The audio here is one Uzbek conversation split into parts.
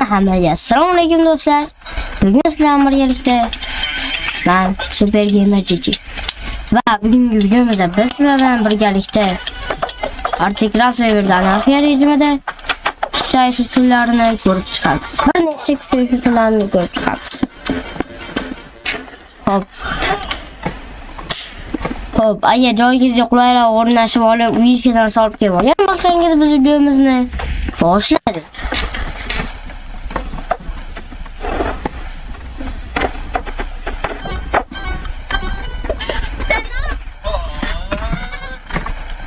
Hammaga assalomu alaykum do'stlar. Bugun sizlar birgalikda men Super Gamer Cici. Va bugungi videomizda biz sizlar bilan birgalikda Artiklar serverda anarxiya rejimida kuchayish usullarini ko'rib chiqamiz. Bir nechta kuchayish usullarini ko'rib chiqamiz. Hop, agar joyingizga qulayroq o'rnashib olib, uyingizga solib kelib olgan bo'lsangiz, biz videomizni boshladik.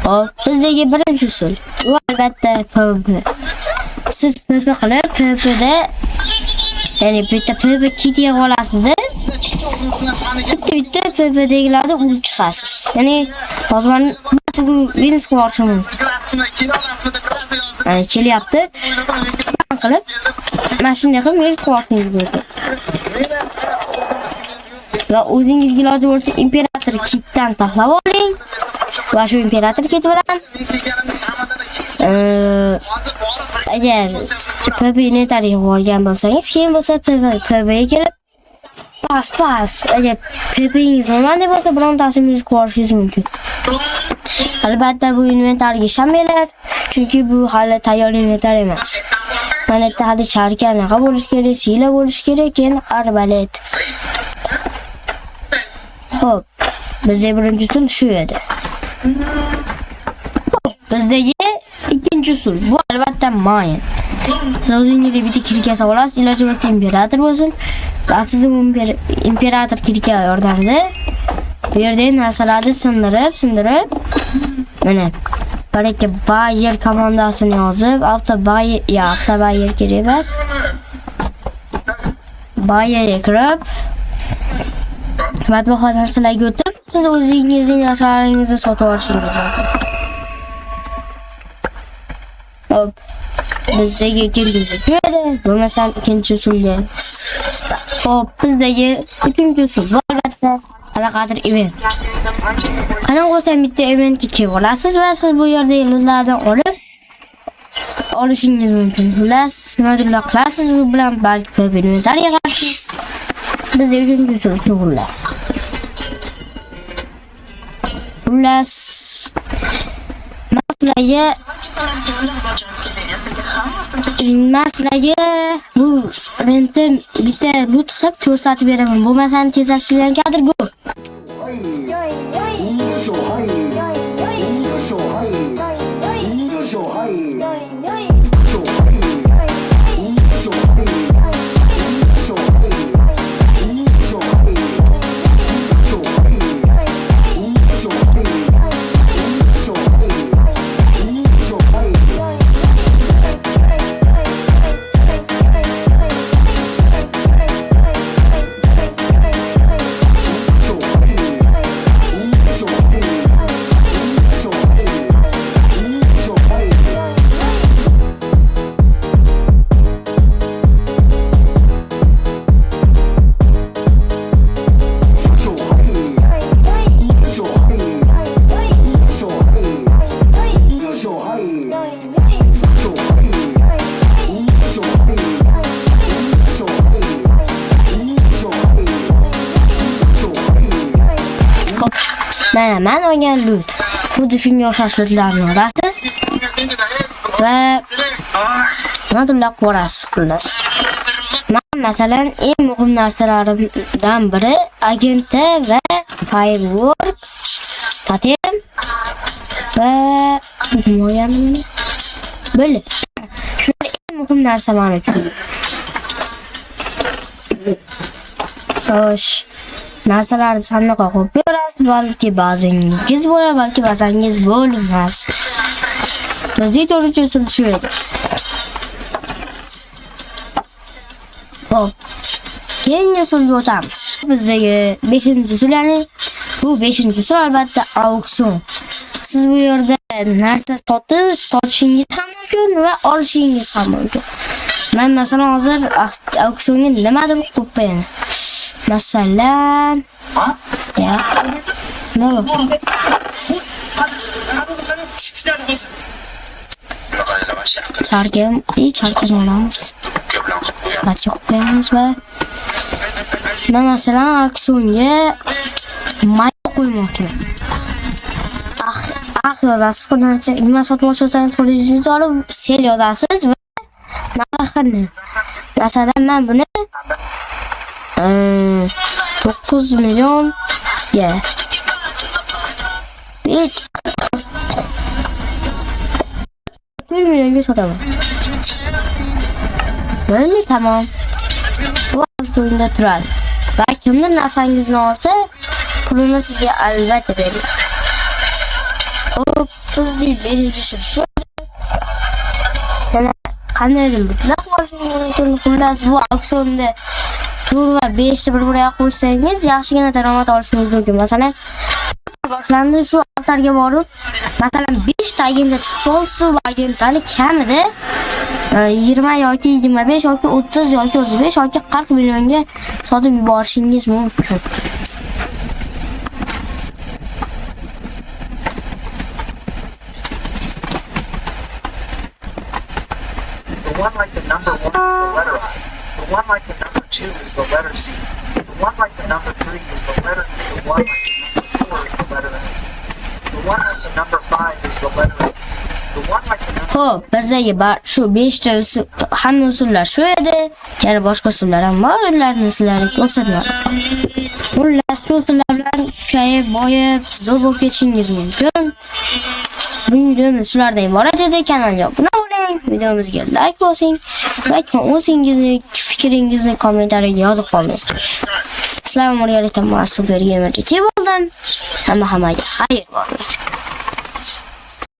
Hop, bizdagi birinchi usul. Bu albatta PvP. Siz PvP qilib, PvPda ya'ni bitta PvP kitiga olasizda, bitta PvPdagilarni urib chiqasiz. Ya'ni hozir Venus qilmoqchi mumkin. Ya'ni kelyapti. Qilib, mana shunday qilib Venus qilmoqchi mumkin. Va o'zingizga iloji bo'lsa imperator kitdan taxlab oling. Va shu imperator kit bilan agar PvP netariga olgan bo'lsangiz, keyin bo'lsa PvPga kirib pas agar PvPingiz normal deb bo'lsa, birontasini qo'yishingiz mumkin. Albatta bu inventariga ishonmanglar, chunki bu hali tayyor inventar emas. Mana yerda hali charkanaqa bo'lish kerak, sila bo'lish kerak, keyin arbalet. Xo'p, bizda birinchi usul shu edi. Bizdagi ikkinchi usul bu albatta main. O'zingizga bitta kirka olasiz, iloji bo'lsa imperator bo'lsin. Va siz imperator kirka yordamida bu yerdagi narsalarni sindirib mana balki bayer komandasini yozib, avto bayer kerak emas. Bayerga kirib matbuot narsalarga o'tib, siz o'zingizning narsalaringizni sotib olishingiz mumkin. Hop, bizdagi ikkinchi usul shu edi. Bo'lmasam ikkinchi usulga. Hop, bizdagi uchinchi usul bu albatta qanaqadir event. Qanaqa bo'lsa bitta eventga kelib olasiz va siz bu yerda yullardan olishingiz mumkin. Xullas, nimadir qilasiz, bu bilan balki ko'p inventar yig'asiz. Bizda uchinchi usul shu xullas. Maslaga bu eventni bitta loot qilib ko'rsatib beraman. Bo'lmasam tezlashtirgan kadr go. Men olgan loot. Xuddi shunga o'xshash lootlarni olasiz va nimadir ko'rasiz xullas. Men masalan eng muhim narsalarimdan biri agenta va firework, totem va mo'yamni böyle. Shular eng muhim narsalar uchun. Xo'sh, narsalarni sandiqqa qo'yib berasiz, balki ba'zingiz bo'lar, balki ba'zingiz bo'lmas. Bizning to'g'ri usul shu edi. Hop, keyingi usulga o'tamiz. Bizdagi 5-usul, ya'ni bu 5-usul albatta auksion. Siz bu yerda narsa sotishingiz ham mumkin va olishingiz ham mumkin. Men masalan hozir auksionga nimadir qo'yib qo'yaman. Masalan, ya, ne yok? Çarkım, iyi çarkım olamaz. diqqatga qo'yamiz va men masalan aksionga may qo'ymoqchiman. Yozasiz, nima sotmoqchi bo'lsangiz qo'lingizga olib sel yozasiz va narxini. Masalan, men buni 9 million 1 millionga sotaman. Böyle tamam. Bu aksiyonda turadi. Va kimdir narsangizni olsa, pulini sizga albatta beradi. Hop, bizning birinchisi shu. Yana qandaydir mutlaq bo'lishingiz xullas bu auksionda tur va 5 ta bir-biriga qo'shsangiz yaxshigina daromad olishingiz mumkin. Masalan, boshlandi shu altarga borib, masalan 5 ta agentda chiqib qolsa, bu agentlarni kamida 20 yoki 25 yoki 30 yoki 35 yoki 40 millionga sotib yuborishingiz mumkin. The one like the number 1 is the letter I. The one like the number 2 is the letter C. The one like the number 3 is the letter E. The one like the number 4 is the letter A. The one like the number 5 is the letter X. The one like the number... Xo'p, bizdagi shu 5 ta usul, hamma usullar shu edi. Yana boshqa usullar ham bor, ularni sizlarga ko'rsatmadim. Xullas, shu usullar bilan kuchayib, boyib, zo'r bo'lib ketishingiz mumkin. Bu videomiz shulardan iborat edi. Kanalga obuna bo'ling, videomizga like bosing va o'zingizni fikringizni kommentariyaga yozib qoling. Assalomu alaykum, men super gamer bo'ldim. Hammaga xayr bo'lsin.